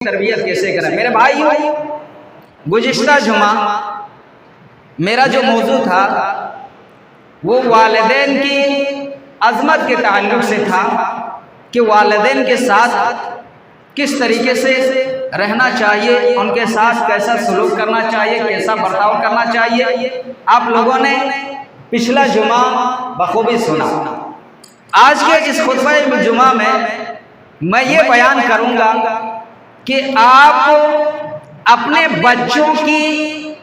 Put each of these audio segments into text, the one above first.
تربیت کیسے کریں؟ میرے بھائیو، گزشتہ جمعہ میرا جو موضوع تھا وہ والدین کی عظمت کے تعلق سے تھا کہ والدین کے ساتھ کس طریقے سے رہنا چاہیے، ان کے ساتھ کیسا سلوک کرنا چاہیے، کیسا برتاؤ کرنا چاہیے۔ آپ لوگوں نے پچھلا جمعہ بخوبی سنا۔ آج کے اس خطبہ جمعہ میں یہ بیان کروں گا کہ آپ اپنے بچوں کی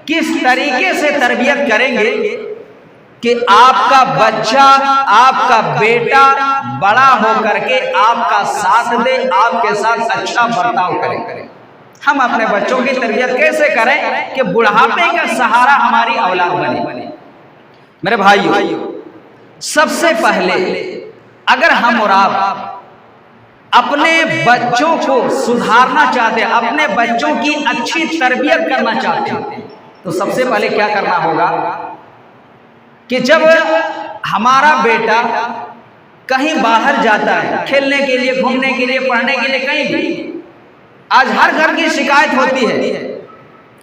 کس طریقے سے تربیت کریں گے کہ آپ کا بچہ، آپ کا بیٹا بڑا ہو کر کے آپ کا ساتھ دے، آپ کے ساتھ اچھا برتاؤ کرے۔ ہم اپنے بچوں کی تربیت کیسے کریں کہ بڑھاپے کا سہارا ہماری اولاد بنے؟ میرے بھائیو، سب سے پہلے اگر ہم اور آپ اپنے بچوں کو سدھارنا چاہتے ہیں، اپنے بچوں کی اچھی تربیت کرنا چاہتے ہیں، تو سب سے پہلے کیا کرنا ہوگا کہ جب ہمارا بیٹا کہیں باہر جاتا ہے، کھیلنے کے لیے، گھومنے کے لیے، پڑھنے کے لیے، کہیں بھی، آج ہر گھر کی شکایت ہوتی ہے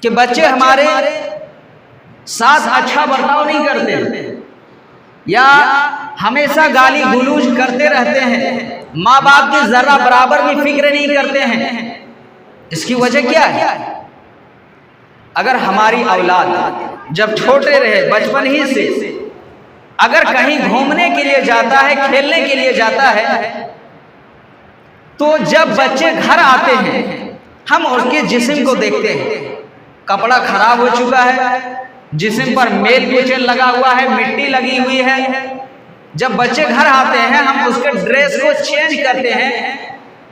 کہ بچے ہمارے ساتھ اچھا برتاؤ نہیں کرتے یا ہمیشہ گالی گلوچ کرتے رہتے ہیں، ماں باپ کی ذرہ برابر بھی فکر نہیں کرتے ہیں۔ اس کی وجہ کیا ہے؟ اگر ہماری اولاد جب چھوٹے رہے، بچپن ہی سے اگر کہیں گھومنے کے لیے جاتا ہے، کھیلنے کے لیے جاتا ہے، تو جب بچے گھر آتے ہیں ہم اس کے جسم کو دیکھتے ہیں، کپڑا خراب ہو چکا ہے، جسم پر میل کچیل لگا ہوا ہے، مٹی لگی ہوئی ہے۔ جب بچے گھر آتے ہیں ہم اس کے ڈریس کو چینج کرتے ہیں،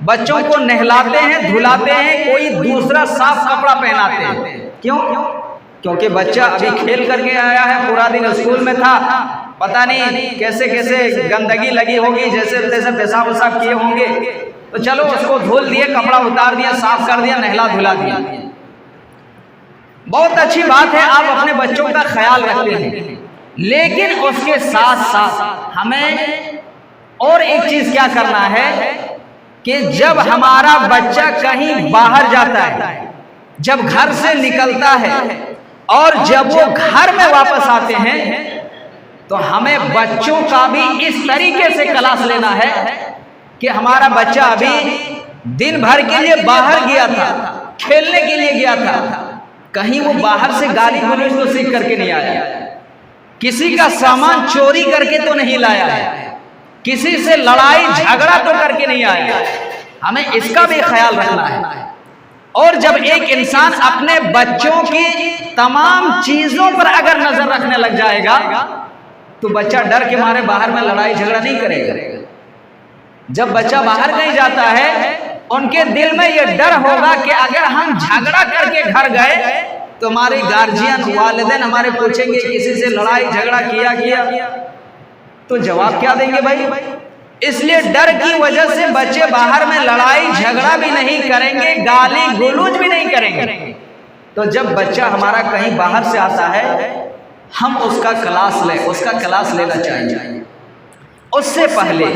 بچوں کو نہلاتے ہیں، دھلاتے ہیں، کوئی دوسرا صاف کپڑا پہناتے ہیں۔ کیوں؟ کیونکہ بچہ ابھی کھیل کر کے آیا ہے، پورا دن اسکول میں تھا، پتہ نہیں کیسے کیسے گندگی لگی ہوگی، جیسے تیسے پیشاب وساب کیے ہوں گے، تو چلو اس کو دھول دیے، کپڑا اتار دیا، صاف کر دیا، نہلا دھلا دیا۔ بہت اچھی بات ہے، آپ اپنے بچوں کا خیال رکھتے ہیں، لیکن اس کے ساتھ ساتھ ہمیں اور ایک چیز کیا کرنا ہے کہ جب ہمارا بچہ کہیں باہر جاتا ہے، جب گھر سے نکلتا ہے اور جب وہ گھر میں واپس آتے ہیں، تو ہمیں بچوں کا بھی اس طریقے سے کلاس لینا ہے کہ ہمارا بچہ ابھی دن بھر کے لیے باہر گیا تھا، کھیلنے کے لیے گیا تھا، کہیں وہ باہر سے گالی گلوچ تو سیکھ کر کے نہیں آیا، کسی کا سامان چوری کر کے تو نہیں لایا ہے، کسی سے لڑائی جھگڑا تو کر کے نہیں آیا۔ ہمیں اس کا بھی خیال رکھنا ہے۔ اور جب ایک انسان اپنے بچوں کی تمام چیزوں پر اگر نظر رکھنے لگ جائے گا تو بچہ ڈر کے مارے باہر میں لڑائی جھگڑا نہیں کرے گا۔ جب بچہ باہر کہیں جاتا ہے ان کے دل میں یہ ڈر ہوگا کہ اگر ہم جھگڑا کر کے گھر گئے تو ہمارے گارجین، والدین ہمارے پوچھیں گے کسی سے لڑائی جھگڑا کیا تو جواب کیا دیں گے بھائی؟ اس لیے ڈر کی وجہ سے بچے باہر میں لڑائی جھگڑا بھی نہیں کریں گے، گالی گلوچ بھی نہیں کریں گے۔ تو جب بچہ ہمارا کہیں باہر سے آتا ہے ہم اس کا کلاس لینا چاہیے۔ اس سے پہلے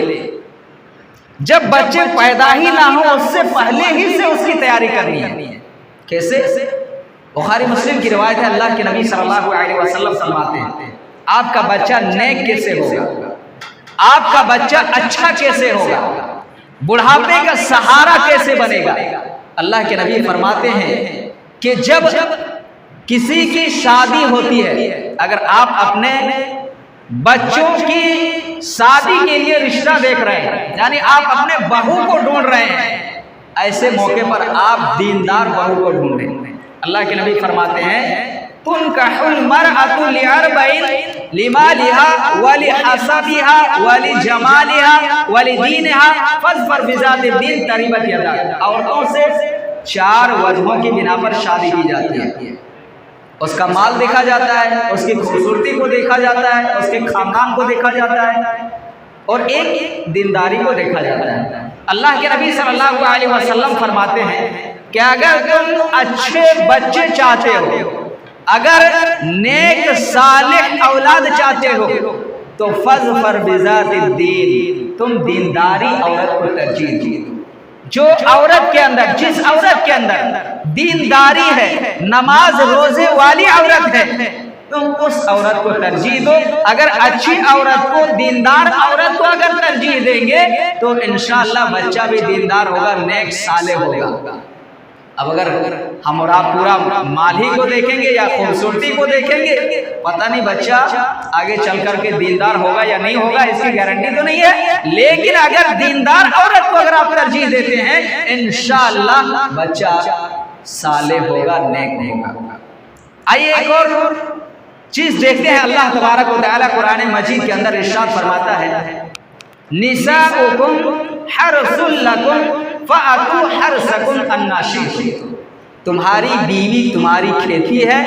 جب بچے پیدا ہی نہ ہو اس سے پہلے ہی سے اس کی تیاری کرنی ہے۔ کیسے؟ بخاری مسلم کی روایت ہے، اللہ کے نبی صلی اللہ علیہ وسلم فرماتے ہیں آپ کا بچہ نیک کیسے ہوگا، آپ کا بچہ اچھا کیسے ہوگا، بڑھاپے کا سہارا کیسے بنے گا۔ اللہ کے نبی فرماتے ہیں کہ جب کسی کی شادی ہوتی ہے، اگر آپ اپنے بچوں کی شادی کے لیے رشتہ دیکھ رہے ہیں، یعنی آپ اپنے بہو کو ڈھونڈ رہے ہیں، ایسے موقع پر آپ دیندار بہو کو ڈھونڈیں۔ اللہ کے نبی فرماتے ہیں تنکح المرأة لأربع لمالها ولحسبها ولجمالها ولدينها فاظفر بذات الدين تربت يداك۔ عورتوں سے 4 وجہوں کی بنا پر شادی کی جاتی ہے، اس کا مال دیکھا جاتا ہے، اس کی خوبصورتی کو دیکھا جاتا ہے، اس کے خاندان کو دیکھا جاتا ہے، اور ایک دینداری کو دیکھا جاتا ہے۔ اللہ کے نبی صلی اللہ علیہ وسلم فرماتے ہیں کہ اگر تم اچھے بچے چاہتے ہو، اگر نیک صالح اولاد چاہتے ہو تو فاظفر بذات الدین، تم دینداری عورت کو ترجیح دو۔ جو عورت کے اندر، جس عورت کے اندر دینداری ہے، نماز روزے والی عورت ہے، تم اس عورت کو ترجیح دو۔ اگر اچھی عورت کو، دیندار عورت کو اگر ترجیح دیں گے تو انشاءاللہ بچہ بھی دیندار ہوگا، نیک صالح ہوگا۔ اب اگر ہم اور آپ پورا مال ہی کو دیکھیں گے یا خوبصورتی کو دیکھیں گے، پتہ نہیں بچہ آگے چل کر کے دیندار ہوگا یا نہیں ہوگا، اس کی گارنٹی تو نہیں ہے۔ لیکن اگر دیندار عورت کو اگر آپ ترجیح دیتے ہیں، انشاءاللہ بچہ صالح ہوگا، نیک ہوگا۔ آئیے ایک اور چیز دیکھتے ہیں۔ اللہ تبارک و تعالیٰ قرآن مجید کے اندر ارشاد فرماتا ہے، نساؤکم حرث لکم فأتوا حرثکم انا شئتم۔ تمہاری بیوی تمہاری کھیتی ہے،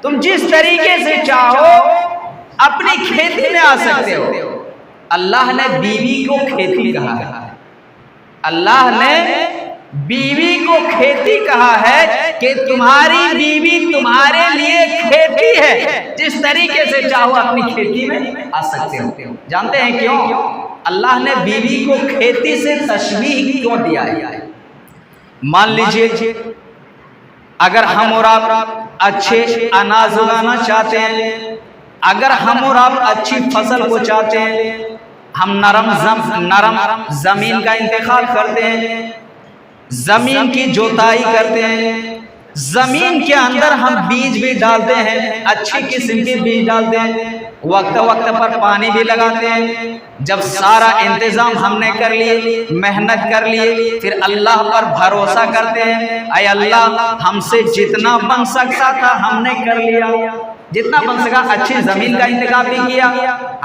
تم جس طریقے سے چاہو اپنی کھیتی میں آ سکتے ہو۔ اللہ نے بیوی کو کھیتی کہا ہے، اللہ نے بیوی کو کھیتی کہا ہے کہ تمہاری بیوی تمہارے لیے کھیتی ہے، جس طریقے سے چاہو اپنی کھیتی میں آ سکتے ہو۔ جانتے ہیں کیوں اللہ نے بیوی کو کھیتی سے تشبیہ کیوں دیا ہے؟ مان لیجئے اگر ہم اور آپ اچھے اناج اگانا چاہتے ہیں، اگر ہم اور آپ اچھی فصل کو چاہتے ہیں، ہم نرم زمین کا انتخاب کرتے ہیں، زمین کی جوتائی کرتے ہیں، زمین کے اندر ہم بیج بھی ڈالتے ہیں، اچھی قسم کے بیج ڈالتے ہیں، وقت پر پانی بھی لگاتے ہیں۔ جب سارا انتظام ہم نے کر لیے، محنت کر لیے، پھر اللہ پر بھروسہ کرتے ہیں، اے اللہ ہم سے جتنا بن سکتا تھا ہم نے کر لیا، جتنا بن سکا۔ اچھی زمین کا انتخاب بھی کیا،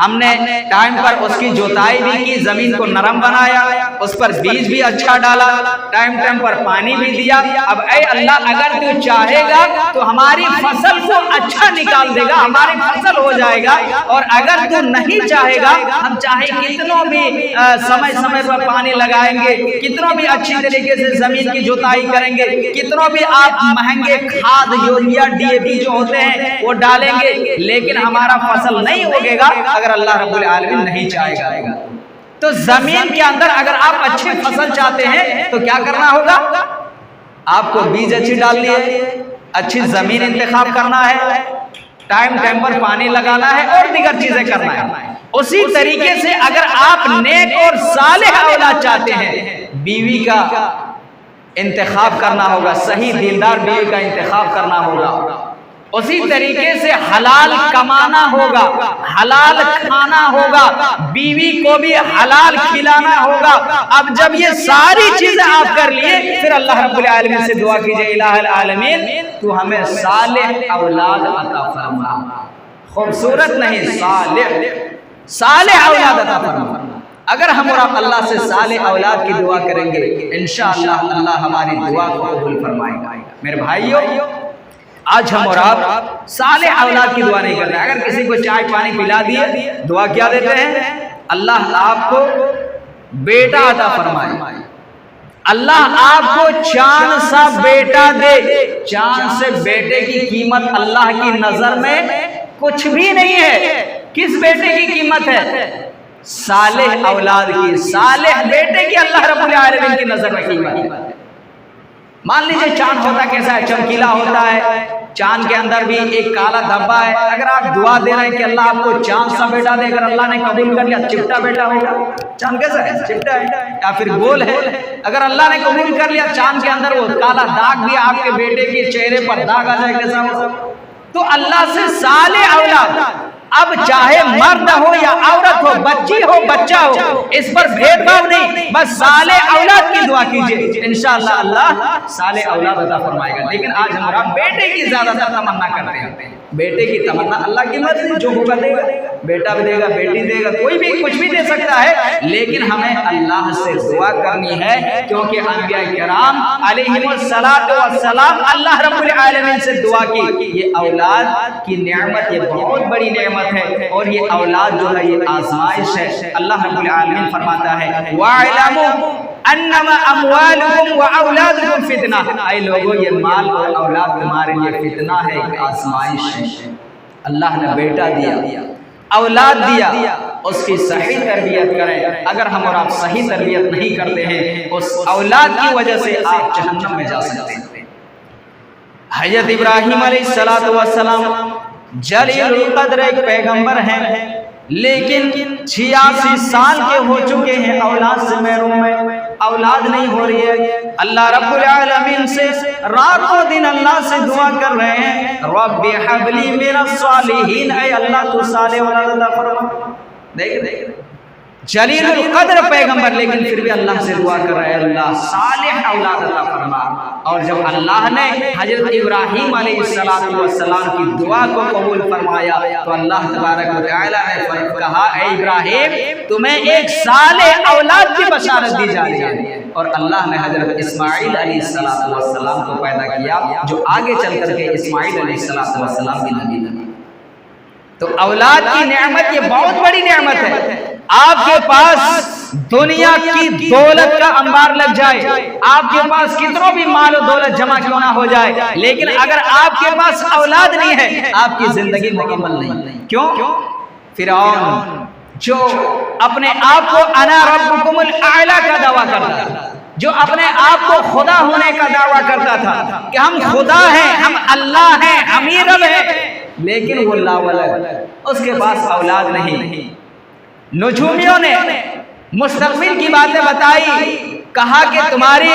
ہم نے ٹائم پر اس کی جوتائی بھی کی، زمین کو نرم بنایا، اس پر بیج بھی اچھا ڈالا، ٹائم پر پانی بھی دیا۔ اب اے اللہ اگر تو چاہے گا تو ہماری فصل کو اچھا نکال دے گا، ہماری فصل ہو جائے گا، اور اگر تو نہیں چاہے گا، ہم چاہے کتنوں بھی سمے پر پانی لگائیں گے، کتنوں بھی اچھی طریقے سے زمین کی جوتائی کریں گے، کتنوں بھی آپ مہنگے کھاد یوریا ڈی اے پی جو ہوتے ہیں وہ ڈالیں گے، لیکن ہمارا فصل نہیں ہوگے گا اگر اللہ رب العالمین نہیں چاہے گا۔ تو زمین کے اندر اگر آپ اچھی فصل چاہتے ہیں تو کیا کرنا ہوگا؟ آپ کو بیج اچھی ڈالنی ہے، اچھی زمین انتخاب کرنا ہے، ٹائم پر پانی لگانا ہے، اور دیگر چیزیں کرنا ہے۔ اسی طریقے سے اگر آپ نیک اور صالح اولاد چاہتے ہیں، بیوی کا انتخاب کرنا ہوگا، صحیح دیندار بیوی کا انتخاب کرنا ہوگا۔ اسی طریقے سے حلال کمانا ہوگا، حلال کھانا ہوگا، بیوی کو بھی حلال کھلانا ہوگا۔ اب جب یہ ساری چیزیں آپ کر لیے، پھر اللہ رب العالمین سے دعا کیجئے، الہ العالمین تو ہمیں صالح اولاد عطا فرما، خوبصورت نہیں، صالح اولاد عطا فرما۔ اگر ہم اور آپ اللہ سے صالح اولاد کی دعا کریں گے، انشاءاللہ اللہ ہماری دعا کو قبول فرمائے گا۔ میرے بھائیوں، آج ہم اور آپ صالح اولاد کی دعا نہیں کر رہے ہیں۔ اگر کسی کو چائے پانی پلا دیے، دعا کیا دیتے ہیں؟ اللہ آپ کو بیٹا عطا فرمائے، اللہ آپ کو چاند سا بیٹا دے۔ چاند سے بیٹے کی قیمت اللہ کی نظر میں کچھ بھی نہیں ہے۔ کس بیٹے کی قیمت ہے؟ صالح اولاد کی، صالح بیٹے کی اللہ رب العالمین کی نظر میں قیمت ہے۔ مان لیجئے چاند ہوتا کیسا ہے؟ چمکیلا ہوتا ہے، چاند کے اندر بھی ایک کالا دھبا ہے۔ اگر آپ دعا دے رہے ہیں کہ اللہ آپ کو چاند سا بیٹا دے، اگر اللہ نے قبول کر لیا چپٹا بیٹا ہوگا۔ چاند کیسا ہے؟ چپٹا ہے یا پھر گول ہے؟ اگر اللہ نے قبول کر لیا، چاند کے اندر وہ کالا داغ بھی آپ کے بیٹے کے چہرے پر داغ آ جائے، کیسا ہوگا؟ تو اللہ سے صالح اولاد، اب چاہے مرد ہو یا عورت ہو، بچی ہو بچہ ہو، اس پر بھید بھاؤ نہیں، بس صالح اولاد کی دعا کیجئے، انشاءاللہ اللہ صالح اولاد عطا فرمائے گا۔ لیکن آج ہمارا بیٹے کی زیادہ تر تمنا کرتے ہیں، بیٹے کی تمنا اللہ کی مرضی، جو ہوگا دے گا، بیٹا بھی دے گا، بیٹی دے گا، کوئی بھی کچھ بھی دے سکتا ہے، لیکن ہمیں اللہ سے دعا کرنی ہے، کیونکہ انبیاء کرام علیہم السلام اللہ رب العالمین سے دعا کی۔ یہ اولاد کی نعمت، یہ بہت بڑی نعمت ہے، اور یہ اولاد جو ہے یہ آزمائش ہے۔ اللہ رب العالمین فرماتا ہے وَاعْلَمُوا انما اموالکم واولادکم فتنہ، اے لوگوں یہ مال اور اولاد تمہارے لیے فتنہ ہے، ایک آزمائش ہے۔ اللہ نے بیٹا دیا، اولاد دیا، اس کی صحیح تربیت کریں. اگر ہم اور آپ صحیح تربیت نہیں کرتے ہیں اس اولاد کی وجہ سے آپ جہنم میں جا سکتے ہیں. حضرت ابراہیم علیہ السلام جلیل القدر ایک پیغمبر ہیں، لیکن 86 سال کے ہو چکے ہیں، اولاد سے محروم ہیں، اولاد نہیں ہو رہی ہے. اللہ رب العالمین سے رات و دن اللہ سے دعا کر رہے ہیں، رب ہب لی من الصالحین، اے اللہ تو صالح اولاد عطا فرما. دیکھ جلیل القدر پیغمبر، لیکن پھر بھی اللہ سے دعا کر رہے ہیں اللہ صالح اولاد عطا فرما. اور جب اللہ نے حضرت ابراہیم علیہ السلام کی دعا کو قبول فرمایا تو اللہ تبارک و تعالی نے کہا اے ابراہیم تمہیں ایک صالح اولاد کی بشارت دی جا رہی ہے. اور اللہ نے حضرت اسماعیل علیہ السلام کو پیدا کیا جو آگے چل کر کے اسماعیل علیہ السلام کی نبی بنا. تو اولاد کی نعمت یہ بہت بڑی نعمت ہے. آپ کے پاس دنیا کی دولت کا انبار لگ جائے، آپ کے پاس کتنوں بھی مال و دولت جمع کیوں نہ ہو جائے، لیکن اگر آپ کے پاس اولاد نہیں ہے آپ کی زندگی مکمل نہیں. کیوں؟ فرعون جو اپنے آپ کو انا ربکم الاعلی کا دعویٰ کرتا تھا، جو اپنے آپ کو خدا ہونے کا دعویٰ کرتا تھا کہ ہم خدا ہیں، ہم اللہ ہیں، ہم ہی رب ہیں، لیکن وہ لا ولد، اس کے پاس اولاد نہیں. نجومیوں نے مستقبل کی باتیں بتائی، کہا کہ تمہاری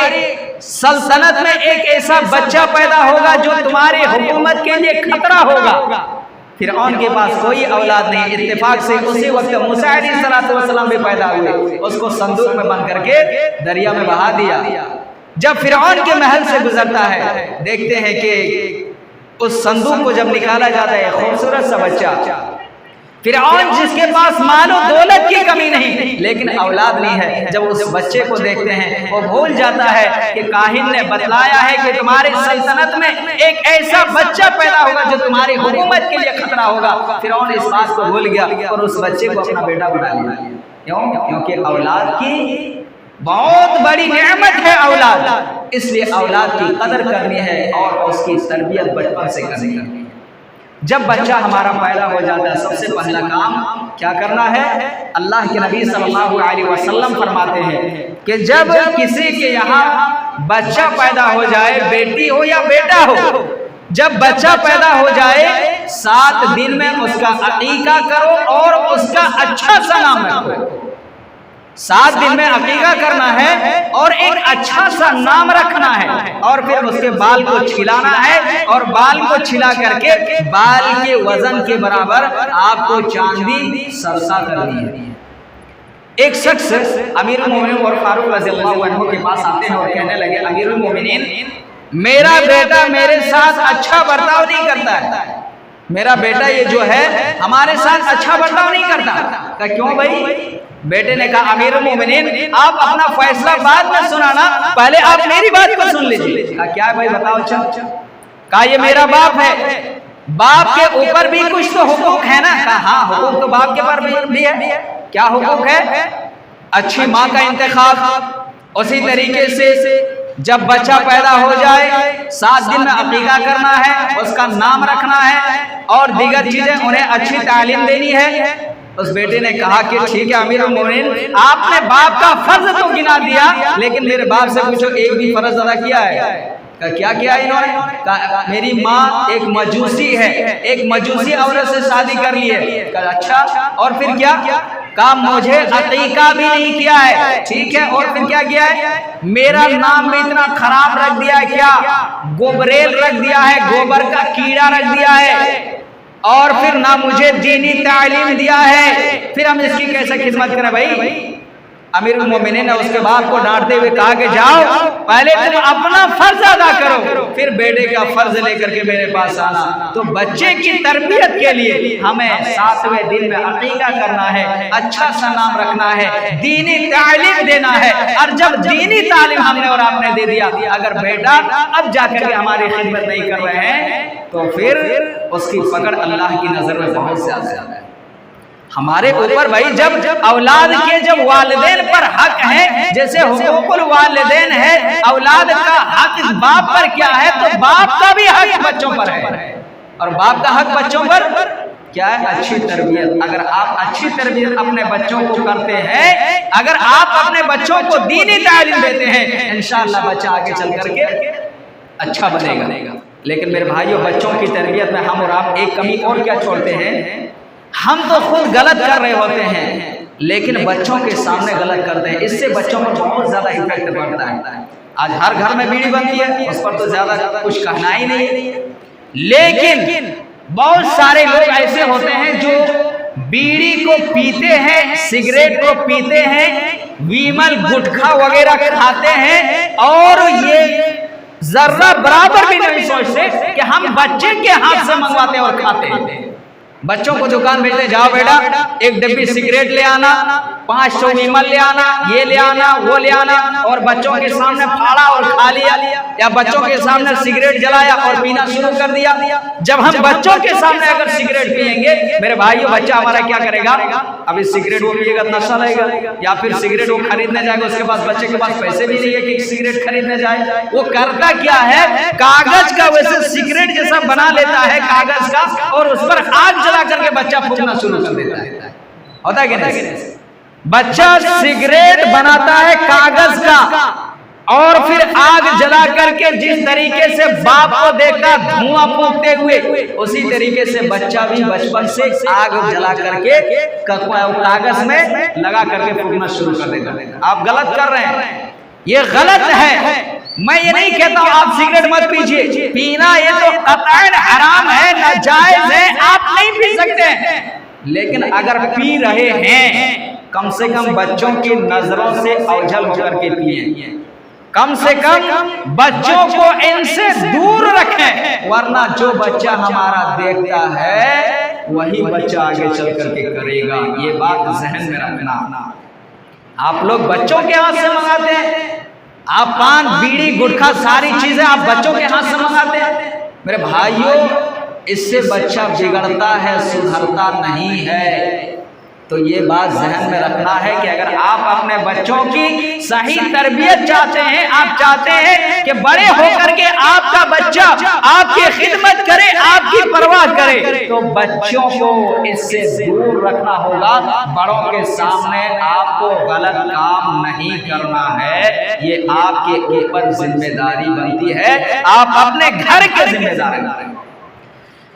سلطنت میں ایک ایسا بچہ پیدا ہوگا جو تمہاری حکومت کے لیے خطرہ ہوگا. فرعون کے پاس کوئی اولاد نہیں. اتفاق سے اسی وقت موسیٰ علیہ السلام بھی پیدا ہوئے، اس کو صندوق میں بند کر کے دریا میں بہا دیا. جب فرعون کے محل سے گزرتا ہے دیکھتے ہیں کہ اس صندوق کو جب نکالا جاتا ہے خوبصورت سا بچہ، فرعون جس کے پاس مال و دولت کی کمی نہیں لیکن اولاد نہیں ہے، جب اس بچے کو دیکھتے ہیں وہ بھول جاتا ہے کہ کاہن نے بتلایا ہے کہ تمہاری سلطنت میں ایک ایسا بچہ پیدا ہوگا جو تمہاری حکومت کے لیے خطرہ ہوگا. فرعون اس بات کو بھول گیا اور اس بچے کو اپنا بیٹا بنا لیا. کیوں؟ کیونکہ اولاد کی بہت بڑی نعمت ہے اولاد، اس لیے اولاد کی قدر کرنی ہے اور اس کی تربیت بچپن سے کرنی ہے. جب بچہ ہمارا پیدا ہو جاتا ہے سب سے پہلا کام کیا کرنا ہے؟ اللہ کے نبی صلی اللہ علیہ وسلم فرماتے ہیں کہ جب کسی کے یہاں بچہ پیدا ہو جائے، بیٹی ہو یا بیٹا ہو، جب بچہ پیدا ہو جائے 7 دن میں اس کا عقیقہ کرو اور اس کا اچھا سا نام رکھو. 7 دن میں عقیقہ کرنا ہے اور ایک اچھا سا نام رکھنا ہے، اور پھر اس کے بال کو چھلانا ہے اور بال کو چھلا کر کے بال کے وزن کے برابر آپ کو چاندی سرسا کرنی ہے. ایک شخص امیر المومنین اور فاروق رضی اللہ عنہ کے پاس آتے ہیں اور کہنے لگے امیر المومنین میرا بیٹا میرے ساتھ اچھا برتاؤ نہیں کرتا ہے، میرا بیٹا یہ جو ہے ہمارے ساتھ اچھا برتاؤ نہیں کرتا. کہا کیوں بھائی؟ بیٹے نے کہا امیر المومنین آپ اپنا فیصلہ بعد میں سنانا، پہلے آپ میری بات کو سن لیجیے. کہا کیا بھائی بتاؤ. کہا یہ میرا باپ ہے، باپ کے اوپر بھی کچھ تو حقوق ہے نا. کہا ہاں حقوق تو باپ کے اوپر بھی ہے. کیا حقوق ہے؟ اچھی ماں کا انتخاب، اسی طریقے سے جب بچہ پیدا ہو جائے 7 دن میں عقیقہ کرنا ہے، اس کا نام رکھنا ہے اور دیگر چیزیں انہیں اچھی تعلیم دینی ہے. اس بیٹے نے کہا کہ ٹھیک ہے امیر المومنین آپ نے باپ کا فرض تو گنا دیا لیکن میرے باپ سے پوچھو ایک بھی فرض ادا کیا ہے. کیا کیا انہوں نے؟ کہا میری ماں ایک مجوسی ہے، ایک مجوسی عورت سے شادی کر لی ہے. کہا اچھا اور پھر کیا؟ کہا مجھے عقیقہ بھی نہیں کیا ہے. ٹھیک ہے اور پھر کیا کیا ہے؟ میرا نام بھی اتنا خراب رکھ دیا ہے، کیا گوبریل رکھ دیا ہے، گوبر کا کیڑا رکھ دیا ہے، اور پھر نہ مجھے دینی تعلیم دیا ہے. پھر ہم اس کی کیسے خدمت کریں بھائی؟ امیر المومنین نے اس کے باپ کو ڈانٹتے ہوئے کہا کہ جاؤ پہلے تم اپنا فرض ادا کرو پھر بیٹے کا فرض لے کر کے میرے پاس آنا. تو بچے کی تربیت کے لیے ہمیں 7ویں دن میں عقیقہ کرنا ہے، اچھا سا نام رکھنا ہے، دینی تعلیم دینا ہے. اور جب دینی تعلیم ہم نے اور آپ نے دے دیا، اگر بیٹا اب جا کر کے ہماری خدمت نہیں کر رہے ہیں تو پھر اس کی پکڑ اللہ کی نظر میں بہت زیادہ ہے. ہمارے اوپر بھائی جب اولاد کے جب والدین پر حق ہے، جیسے حقوق الوالدین ہے، اولاد کا حق باپ پر کیا ہے تو باپ کا بھی حق بچوں پر ہے. اور باپ کا حق بچوں پر کیا ہے؟ اچھی تربیت۔ اگر آپ اچھی تربیت اپنے بچوں کو کرتے ہیں، اگر آپ اپنے بچوں کو دینی تعلیم دیتے ہیں، انشاءاللہ بچہ آگے چل کر کے اچھا بنے گا۔ لیکن میرے بھائیوں، بچوں کی تربیت میں ہم اور آپ ایک کمی اور کیا چھوڑتے ہیں؟ ہم تو خود غلط کر رہے ہوتے ہیں لیکن بچوں کے سامنے غلط کرتے ہیں، اس سے بچوں پر بہت زیادہ افیکٹ پڑتا ہے۔ آج ہر گھر میں بیڑی بنتی ہے، اس پر تو زیادہ کچھ کہنا ہی نہیں، لیکن بہت سارے لوگ ایسے ہوتے ہیں جو بیڑی کو پیتے ہیں، سگریٹ کو پیتے ہیں، ویمل گٹکھا وغیرہ کھاتے ہیں، اور یہ ذرہ برابر بھی نہیں سوچتے کہ ہم بچے کے ہاتھ سے منگواتے اور کھاتے ہیں۔ بچوں کو دکان بھیجتے، جاؤ بیٹا ایک ڈبی سگریٹ لے آنا، 500 ویمل لے آنا، یہ لے آنا، وہ لے آنا، اور بچوں کے سامنے پھاڑا اور کھا لیا، یا بچوں کے سامنے سگریٹ جلایا اور پینا شروع کر دیا۔ جب ہم بچوں کے سامنے اگر سگریٹ پیئیں گے، میرے بھائیو، بچہ ہمارا کیا کرے گا؟ ابھی سگریٹ وہ پیے گا، نشہ لے گا، یا پھر سگریٹ وہ خریدنے جائے گا، اس کے پاس بچے کے پاس پیسے بھی نہیں ہے کہ سگریٹ خریدنے جائے۔ وہ کرتا کیا ہے؟ کاغذ کا ویسے سگریٹ جیسا بنا لیتا ہے کاغذ کا، اور اس پر آگ جلا کر کے بچہ پھونکنا شروع کر دیتا ہے۔ ہوتا ہے کہ نہیں؟ بچہ سگریٹ بناتا ہے کاغذ کا، اور پھر آگ جلا کر کے جس طریقے سے باپ کو دیکھتا دھواں پھونکتے ہوئے، اسی طریقے سے بچہ بھی بچپن سے آگ جلا کر کے کاغذ میں لگا کر کے پھونکنا شروع کر دیتا ہے۔ آپ غلط کر رہے ہیں، یہ غلط ہے۔ میں یہ نہیں کہتا ہوں آپ سگریٹ مت پیجئے، پینا یہ تو قطعاً حرام ہے، ناجائز ہے، آپ نہیں پی سکتے، لیکن اگر پی رہے ہیں کم سے کم بچوں کی نظروں سے اوجھل ہو کر کے پیئیں، کم سے کم بچوں کو ان سے دور رکھیں، ورنہ جو بچہ ہمارا دیکھتا ہے وہی بچہ آگے چل کر کے کرے گا۔ یہ بات ذہن میں رکھنا۔ آپ لوگ بچوں کے ہاتھ سے منگاتے ہیں، آپ پان بیڑی گٹکھا ساری چیزیں آپ بچوں کے ہاتھ سے منگاتے ہیں، میرے بھائیوں اس سے بچہ بگڑتا ہے، سدھرتا نہیں ہے۔ تو یہ بات ذہن میں رکھنا ہے کہ اگر آپ اپنے بچوں کی صحیح تربیت چاہتے ہیں، آپ چاہتے ہیں کہ بڑے ہو کر کے آپ کا بچہ آپ کی خدمت کرے، آپ کی پرواہ کرے، تو بچوں کو اس سے دور رکھنا ہوگا۔ بڑوں کے سامنے آپ کو غلط کام نہیں کرنا ہے، یہ آپ کے اوپر ذمہ داری بنتی ہے، آپ اپنے گھر کے ذمہ دار ہیں۔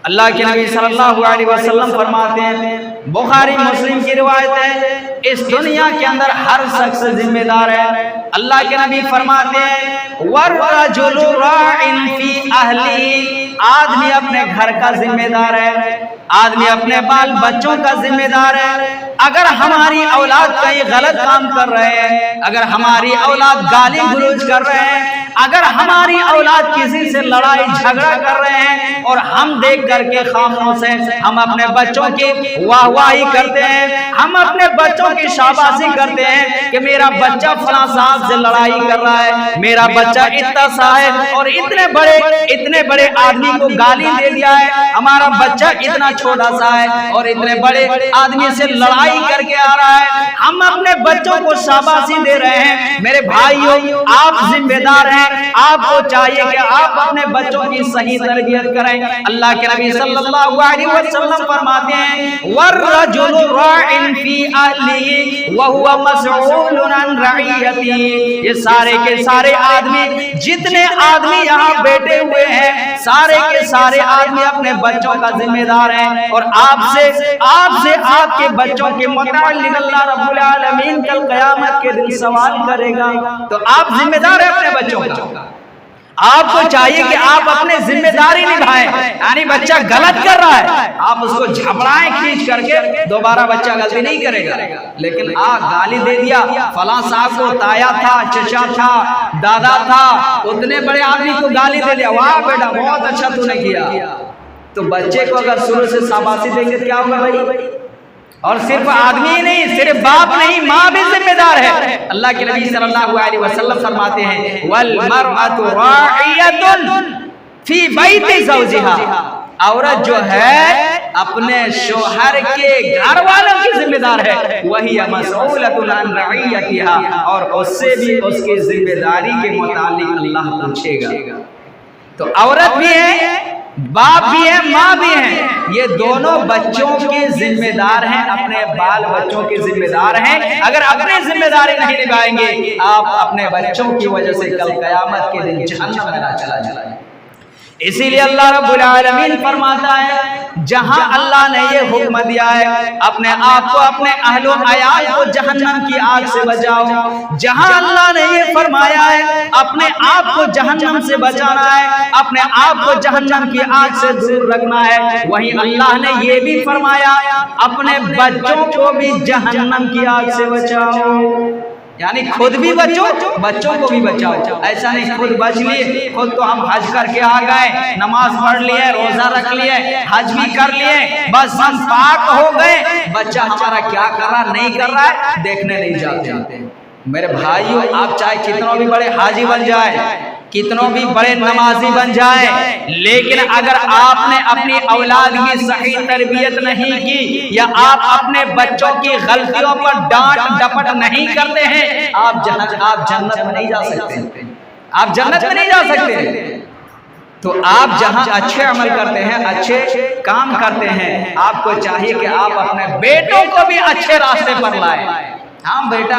اللہ کے نبی صلی اللہ علیہ وسلم فرماتے ہیں، بخاری مسلم کی روایت ہے، اس دنیا کے اندر ہر شخص ذمہ دار ہے۔ اللہ کے نبی فرماتے ہیں، وَالرَّجُلُ رَاعٍ فِي أَهْلِهِ، آدمی اپنے گھر کا ذمہ دار ہے، آدمی اپنے بال بچوں کا ذمہ دار ہے۔ اگر ہماری اولاد کہیں غلط کام کر رہے ہیں، اگر ہماری اولاد گالی گلوچ کر رہے ہیں، اگر ہماری اولاد کسی سے لڑائی جھگڑا کر رہے ہیں اور ہم دیکھ کر کے خاموش ہیں، ہم اپنے بچوں کی واہ واہی کرتے ہیں، ہم اپنے بچوں کی شاباشی کرتے ہیں کہ میرا بچہ فلاں صاحب سے لڑائی کر رہا ہے، میرا بچہ اتنا سا ہے اور اتنے بڑے آدمی کو گالی دے دیا ہے، ہمارا بچہ اتنا چھوٹا سا ہے اور اتنے بڑے آدمی سے لڑائی کر کے آ رہا ہے، ہم اپنے بچوں کو شاباشی دے رہے ہیں۔ میرے بھائیوں، آپ ذمہ دار ہیں، آپ کو چاہیے کہ آپ اپنے بچوں کی صحیح تربیت کریں۔ اللہ کے نبی صلی اللہ علیہ وسلم فرماتے ہیں، وَالرَّجُلُ رَاعٍ فِي أَهْلِهِ وَهُوَ مَسْئُولٌ عَنْ رَعِيَّتِهِ، یہ سارے کے سارے آدمی، جتنے آدمی یہاں بیٹھے ہوئے ہیں، سارے کے سارے آدمی اپنے بچوں کا ذمہ دار ہیں، اور آپ سے آپ کے بچوں کے متعلق اللہ رب العالمین کل قیامت کے دن سوال کرے گا۔ تو آپ ذمہ دار ہیں اپنے بچوں کا، آپ کو چاہیے کہ آپ اپنے ذمہ داری نبھائیں۔ یعنی بچہ غلط کر رہا ہے، آپ اس کو جھپڑائیں کھینچ کر کے، دوبارہ بچہ غلطی نہیں کرے گا، لیکن گالی دے دیا، فلاں صاحب کو تایا تھا، چچا تھا، دادا تھا، اتنے بڑے آدمی کو گالی دے دیا، واہ بیٹا بہت اچھا تو نے کیا، تو بچے کو اگر شروع سے شاباشی دیں گے کیا ہوگا بھائی؟ اور صرف آدمی ہی نہیں، صرف باپ نہیں، ماں بھی ذمہ دار ہے۔ اللہ کے نبی صلی اللہ علیہ وسلم فرماتے ہیں، وَالْمَرْأَةُ رَاعِيَةٌ فِي بَيْتِ زَوْجِهَا، عورت جو ہے اپنے شوہر کے گھر والوں کی ذمہ دار ہے، وَهِيَ مَسْئُولَةٌ عَنْ رَعِيَّتِهَا، اور اس سے بھی اس کی ذمہ داری کے متعلق اللہ پوچھے گا۔ تو عورت بھی ہے باپ بھی ہیں ماں بھی ہیں، یہ دونوں بچوں کے ذمہ دار ہیں، اپنے بال بچوں کے ذمہ دار ہیں۔ اگر اپنی ذمہ داری نہیں نبھائیں گے، آپ اپنے بچوں کی وجہ سے کل قیامت کے دن جہنم میں نہ چلا جائیں۔ اسی لیے اللہ رب العالمین فرماتا ہے، جہاں اللہ نے یہ حکم دیا ہے اپنے آپ کو، اپنے اہل و عیال کو جہنم کی آگ سے بچاؤ، جہاں اللہ نے یہ فرمایا ہے اپنے آپ کو جہنم سے بچانا ہے، اپنے آپ کو جہنم کی آگ سے دور رکھنا ہے، وہیں اللہ نے یہ بھی فرمایا اپنے بچوں کو بھی جہنم کی آگ سے بچاؤ، یعنی خود بھی بچو، بچوں کو بھی بچاؤ۔ ایسا نہیں خود بچ لیے، خود تو ہم حج کر کے آ گئے، نماز پڑھ لیے، روزہ رکھ لیے، حج بھی کر لیے، بس ہم پاک ہو گئے، بچہ ہمارا کیا کر رہا نہیں کر رہا ہے دیکھنے نہیں جاتے۔ میرے بھائیوں، آپ چاہے کتنوں بھی بڑے حاجی بن جائیں، کتنوں بھی بڑے نمازی بن جائیں، لیکن اگر آپ نے اپنی اولاد کی صحیح تربیت نہیں کی، یا آپ اپنے بچوں کی غلطیوں پر ڈانٹ ڈپٹ نہیں کرتے ہیں، آپ جنت میں نہیں جا سکتے، آپ جنت میں نہیں جا سکتے۔ تو آپ جہاں اچھے عمل کرتے ہیں، اچھے کام کرتے ہیں، آپ کو چاہیے کہ آپ اپنے بیٹوں کو بھی اچھے راستے پر لائیں۔ ہاں بیٹا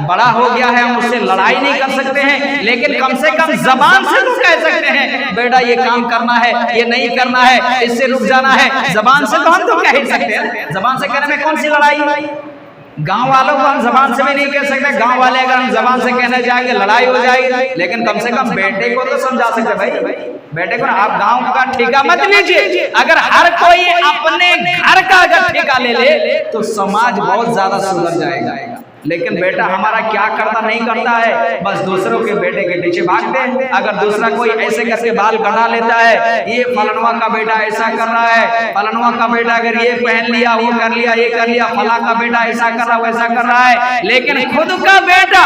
بڑا ہو گیا ہے، ہم اس سے لڑائی نہیں کر سکتے ہیں، لیکن کم سے کم زبان سے تو کہہ سکتے ہیں بیٹا یہ کام کرنا ہے، یہ نہیں کرنا ہے، اس سے رک جانا ہے، زبان سے تو ہم تو کہہ ہی سکتے ہیں۔ زبان سے کہنے میں کون سی لڑائی؟ گاؤں والوں کو ہم زبان سے بھی نہیں کہہ سکتے، گاؤں والے اگر ہم زبان سے کہنے جائیں گے لڑائی ہو جائے گی، لیکن کم سے کم بیٹے کو تو سمجھا سکتے بھائی، بیٹے کو آپ گاؤں کا ٹھیکہ مت لیجئے۔ اگر ہر کوئی اپنے گھر کا اگر ٹھیکہ لے لے تو سماج بہت زیادہ سدھر جائے گا، لیکن بیٹا ہمارا کیا کرتا نہیں کرتا ہے، بس دوسروں کے بیٹے کے پیچھے بھاگتے ہیں۔ اگر دوسرا کوئی ایسے کیسے بال کٹا لیتا ہے، یہ فلانواں کا بیٹا ایسا کر رہا ہے، فلانواں کا بیٹا اگر یہ پہن لیا، وہ کر لیا، یہ کر لیا، فلاں کا بیٹا ایسا کر رہا ویسا کر رہا ہے، لیکن خود کا بیٹا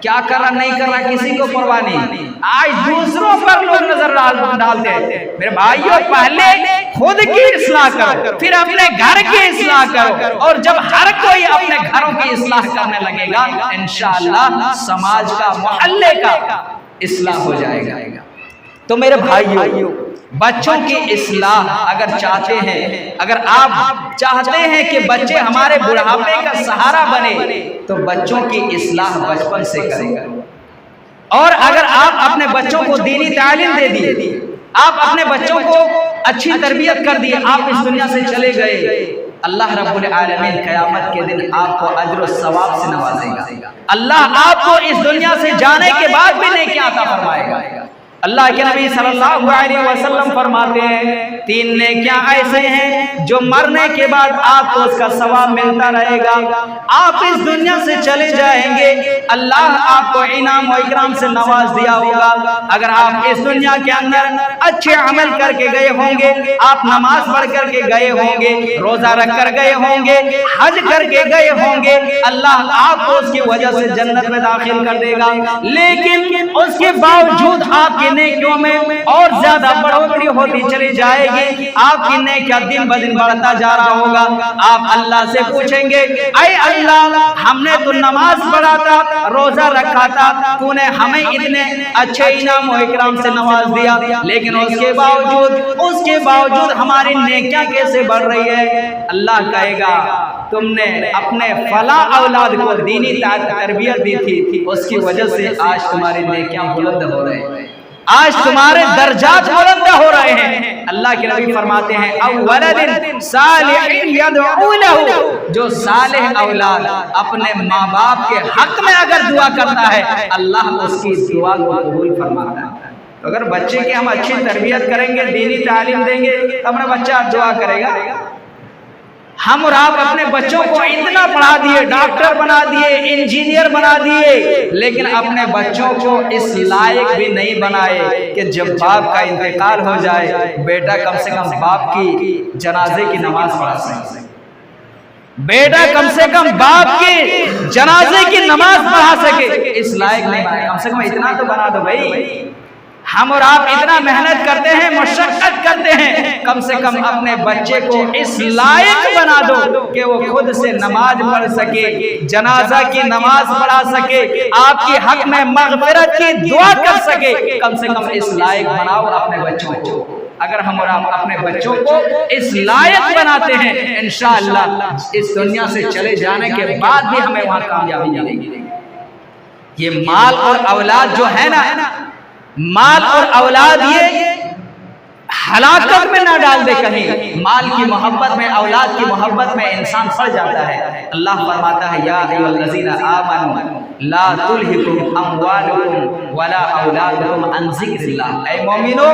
کیا کر رہا نہیں کر رہا کسی کو پرواہ نہیں۔ آج دوسروں پر لوگ نظر ڈالتے ہیں۔ میرے بھائیوں، پہلے خود کی اصلاح کرو، پھر اپنے گھر کی اصلاح کرو، اور جب ہر کوئی اپنے گھروں کی اصلاح کرنے لگے گا، انشاءاللہ سماج کا، محلے کا اصلاح ہو جائے گا۔ تو میرے بھائیوں، بچوں کی اصلاح اگر چاہتے ہیں، اگر آپ چاہتے ہیں کہ بچے ہمارے بڑھاپے کا سہارا بنے، تو بچوں کی اصلاح بچپن سے کریں گا۔ اور اگر آپ اپنے بچوں کو دینی تعلیم دے دیے، آپ اپنے بچوں کو اچھی تربیت کر دیے، آپ اس دنیا سے چلے گئے، اللہ رب العالمین قیامت کے دن آپ کو اجر و ثواب سے نوازے گا۔ اللہ آپ کو اس دنیا سے جانے کے بعد بھی نیکیاں عطا فرمائے گا۔ اللہ کے نبی صلی اللہ علیہ وسلم فرماتے ہیں، 3 نیکیاں ایسے ہیں جو مرنے کے بعد آپ کو اس کا ثواب ملتا رہے گا۔ آپ اس دنیا سے چلے جائیں گے، اللہ آپ کو انعام و اکرام سے نواز دیا ہوگا۔ اگر آپ اس دنیا کے اندر اچھے عمل کر کے گئے ہوں گے، آپ نماز پڑھ کر کے گئے ہوں گے، روزہ رکھ کر گئے ہوں گے، حج کر کے گئے ہوں گے، اللہ آپ کو اس کی وجہ سے جنت میں داخل کر دے گا۔ لیکن اس کے باوجود آپ کی نیکیوں میں اور زیادہ بڑھوتری ہوتی چلی جائے گی، آپ کی نیکیاں دن بدن بڑھتا جا رہا ہوگا۔ آپ اللہ سے پوچھیں گے، اے اللہ، ہم نے تو نماز پڑھا تھا، روزہ رکھا تھا، تو نے ہمیں اتنے اچھے انعام و اکرام سے نواز دیا، لیکن اس کے باوجود ہماری نیکیاں کیسے بڑھ رہی ہے؟ اللہ کہے گا، تم نے اپنے فلاں اولاد کو دینی تربیت دی تھی، اس کی وجہ سے آج تمہاری نیکیاں بلند ہو رہے ہیں، آج تمہارے درجات بلند ہو رہے ہیں۔ اللہ کے نبی فرماتے ہیں، اولاد صالح یدعو لہ، جو صالح اولاد اپنے ماں باپ کے حق میں اگر دعا کرتا ہے، اللہ اس کی دعا کو قبول فرماتا ہے۔ اگر بچے کی ہم اچھی تربیت کریں گے، دینی تعلیم دیں گے، تو ہمارا بچہ دعا کرے گا۔ ہم اور آپ اپنے بچوں کو اتنا پڑھا دیے، ڈاکٹر بنا دیے، انجینئر بنا دیے، لیکن اپنے بچوں کو اس لائق بھی نہیں بنائے کہ جب باپ کا انتقال ہو جائے، بیٹا کم سے کم باپ کی جنازے کی نماز پڑھا سکے، بیٹا کم سے کم باپ کی جنازے کی نماز پڑھا سکے، اس لائق نہیں بنائے۔ کم سے کم اتنا تو بنا دو بھائی۔ ہم اور آپ اتنا محنت کرتے ہیں، مشقت کرتے ہیں، کم سے کم اپنے بچے کو اس لائق بنا دو کہ وہ خود سے نماز پڑھ سکے، جنازہ کی نماز پڑھا سکے، آپ کی حق میں مغفرت کی دعا کر سکے۔ کم سے کم اس لائق بناؤ اپنے بچوں کو۔ اگر ہم اور آپ اپنے بچوں کو اس لائق بناتے ہیں، انشاءاللہ اس دنیا سے چلے جانے کے بعد بھی ہمیں وہاں کامیابی ملے گی۔ یہ مال اور اولاد جو ہے نا، مال اور اولاد یہ ہلاکت میں نہ ڈال دے کہیں۔ مال کی محبت میں، اولاد کی محبت میں انسان پھڑ جاتا ہے۔ اللہ فرماتا ہے یا ایھا الذین آمنوا لا تلھکم اموالکم ولا اولادکم عن ذکر اللہ۔ اے مومنو،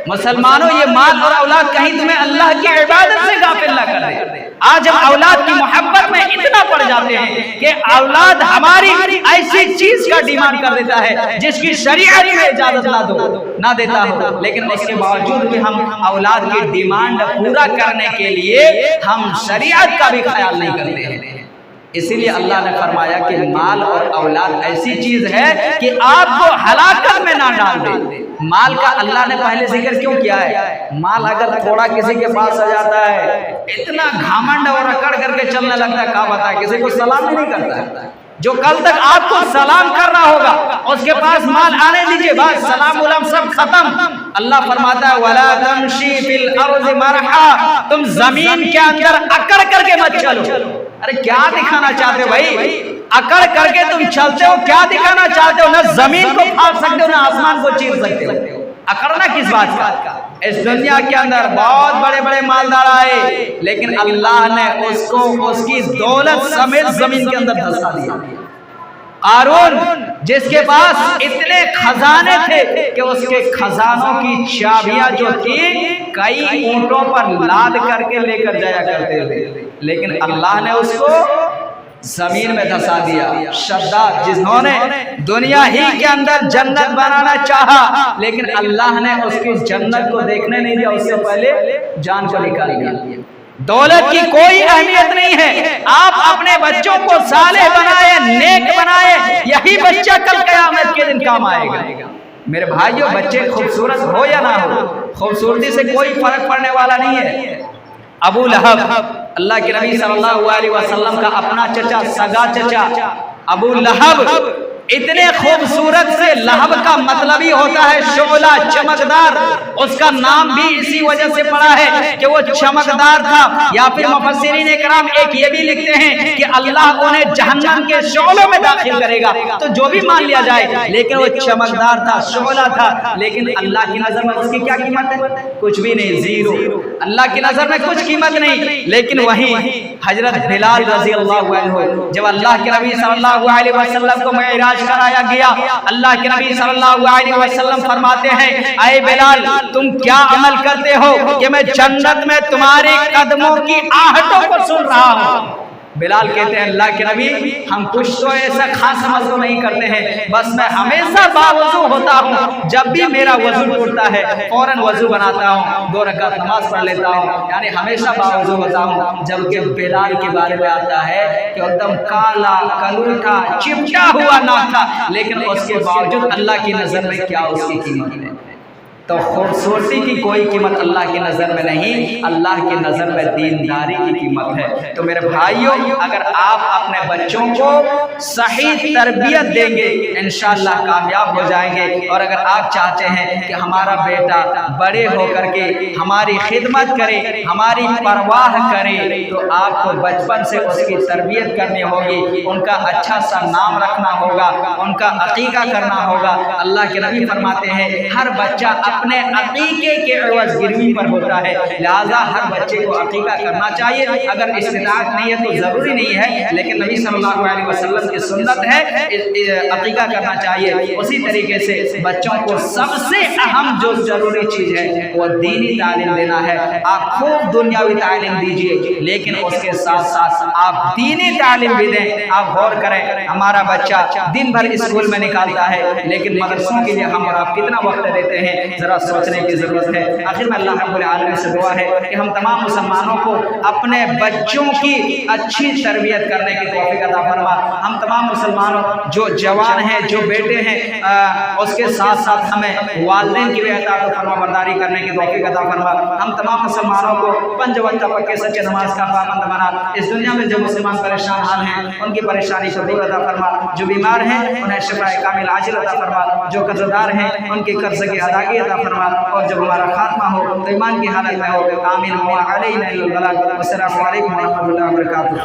مسلمانوں، یہ مال اور اولاد کہیں تمہیں اللہ کی عبادت سے غافل نہ کر دے۔ آج ہم اولاد کی محبت میں اتنا پڑ جاتے ہیں کہ اولاد ہماری ایسی چیز کا ڈیمانڈ کر دیتا ہے جس کی شریعت میں اجازت نہ دیتا ہو، لیکن اس کے باوجود بھی ہم اولاد کی ڈیمانڈ پورا کرنے کے لیے ہم شریعت کا بھی خیال نہیں کرتے ہیں۔ اسی لیے اللہ نے فرمایا کہ مال اور اولاد ایسی چیز ہے کہ آپ کو ہلاکت میں نہ ڈال دے۔ مال کا اللہ نے پہلے ذکر کیوں کیا ہے؟ مال اگر تھوڑا کسی کے پاس آ جاتا ہے، اتنا گھمنڈ اور اکڑ کر کے چلنے لگتا ہے، کہا بتا ہے کسی کو سلام نہیں کرتا ہے۔ جو کل تک آپ کو سلام کر رہا ہوگا اس کے پاس مال آنے دیجئے، بس سلام علم سب ختم۔ اللہ فرماتا ہے وَلَا تَمْشِي فِي الْأَرْضِ مَرْحًا، تم زمین کے اندر اکڑ کر کے مت چلو۔ ارے کیا دکھانا چاہتے ہو بھائی؟ اکڑ کر کے تم چلتے ہو، کیا دکھانا چاہتے ہو؟ نہ زمین کو پھاڑ سکتے ہو، نہ آسمان کو چیر سکتے ہو۔ اکڑنا کس بات کا؟ اس دنیا کے اندر بہت بڑے بڑے مالدار آئے، لیکن اللہ نے اس کو اس کی دولت سمیت زمین کے اندر دھسا دیا۔ قارون جس کے پاس اتنے خزانے تھے کہ اس کے خزانوں کی چابیاں جو تھی کئی اونٹوں پر لاد کر کے لے کر جایا کرتے تھے، لیکن اللہ نے اس کو زمین میں دھسا دیا۔ شداد جنہوں نے دنیا ہی کے اندر جنت بنانا چاہا، لیکن اللہ نے اس کی جنت کو دیکھنے نہیں دیا، اس سے پہلے جان کو نکال دیا۔ دولت کی کوئی اہمیت نہیں ہے، آپ اپنے بچوں کو صالح بنائے، نیک بنائے، یہی بچہ کل قیامت کے دن کام آئے گا۔ میرے بھائیوں، بچے خوبصورت ہو یا نہ ہو، خوبصورتی سے کوئی فرق پڑنے والا نہیں ہے۔ ابو لہب، اللہ کے نبی صلی اللہ علیہ وسلم کا اپنا چچا، سگا چچا ابو لہب، اتنے خوبصورت سے، لہب کا مطلب ہی ہوتا ہے شعلہ، چمکدار۔ اس کا نام بھی اسی وجہ سے پڑا ہے کہ وہ چمکدار تھا۔ یا پھر مفسرین اکرام ایک یہ بھی لکھتے ہیں کہ اللہ انہیں جہنم کے شعلوں میں داخل کرے گا، تو جو بھی مان لیا جائے، لیکن وہ چمکدار تھا، شعلہ تھا، لیکن اللہ کی نظر میں اس کی کیا قیمت ہے؟ کچھ بھی نہیں، زیرو۔ اللہ کی نظر میں کچھ قیمت نہیں۔ لیکن وہیں حضرت بلال رضی اللہ عنہ، جب اللہ کے نبی صلی اللہ علیہ وسلم کو معراج کرایا گیا، اللہ کے نبی صلی اللہ علیہ وسلم فرماتے ہیں اے بلال، تم کیا عمل کرتے ہو کہ میں جنت میں تمہارے قدموں کی آہٹوں کو سن رہا ہوں؟ بلال کہتے ہیں اللہ کے نبی، ہم کچھ تو ایسا خاص وضو نہیں کرتے ہیں، بس میں ہمیشہ باوضو ہوتا ہوں، جب بھی میرا وضو ٹوٹتا ہے فوراً وضو بناتا ہوں، 2 رکعت نماز پڑھ لیتا ہوں، یعنی ہمیشہ باوضو ہوتا ہوں۔ جبکہ بلال کے بارے میں آتا ہے کہ ایک دم کالا کلوٹا چپٹا ہوا نہ تھا، لیکن اس کے باوجود اللہ کی نظر میں کیا اس کی قیمت ہے؟ تو خوبصورتی کی کوئی قیمت اللہ کی نظر میں نہیں، اللہ کی نظر میں دینداری کی قیمت ہے۔ تو میرے بھائیوں، اگر آپ اپنے بچوں کو صحیح تربیت دیں گے انشاءاللہ کامیاب ہو جائیں گے۔ اور اگر آپ چاہتے ہیں کہ ہمارا بیٹا بڑے ہو کر کے ہماری خدمت کرے، ہماری پرواہ کرے، تو آپ کو بچپن سے اس کی تربیت کرنی ہوگی، ان کا اچھا سا نام رکھنا ہوگا، ان کا عقیقہ کرنا ہوگا۔ اللہ کے نبی فرماتے ہیں ہر بچہ اپنے عقیقے کے عوض گروی پر ہوتا ہے، لہذا ہر بچے کو عقیقہ کرنا چاہیے۔ اگر استطاعت نہیں ہے تو ضروری نہیں ہے، لیکن نبی صلی اللہ علیہ وسلم کی سنت ہے عقیقہ کرنا چاہیے۔ اسی طریقے سے بچوں کو سب سے اہم جو ضروری چیز ہے وہ دینی تعلیم دینا ہے۔ آپ خوب دنیاوی تعلیم دیجئے، لیکن اس کے ساتھ ساتھ آپ دینی تعلیم بھی دیں۔ آپ غور کریں، ہمارا بچہ دن بھر اسکول میں نکالتا ہے، لیکن مدرسوں کے لیے ہم اور آپ کتنا وقت دیتے ہیں، ذرا سوچنے کی ضرورت ہے۔ آخر میں اللہ رب العالمین سے دعا ہے کہ ہم تمام مسلمانوں کو اپنے بچوں کی اچھی تربیت کرنے کی توفیق عطا فرما۔ ہم تمام مسلمانوں جو جوان ہیں، جو بیٹے ہیں، اس کے ساتھ ساتھ ہمیں والدین کی بھی اطاعت و فرما برداری کرنے کی توفیق عطا فرما۔ ہم تمام مسلمانوں کو 5 وقت پکے سچے نماز کا پابند بنا۔ اس دنیا میں جو مسلمان پریشان حال ہیں ان کی پریشانی کو دور عطا فرما، جو بیمار ہیں انہیں شفا کامل عاجل عطا فرما، جو قرض دار ہیں ان کی قرض کی ادائیگی عطا عطا فرما اور جب ہمارا خاتمہ ہو تو ایمان کی حالت میں ہو آمین و علینا البلاغ والسلام علیکم ورحمۃ اللہ وبرکاتہ.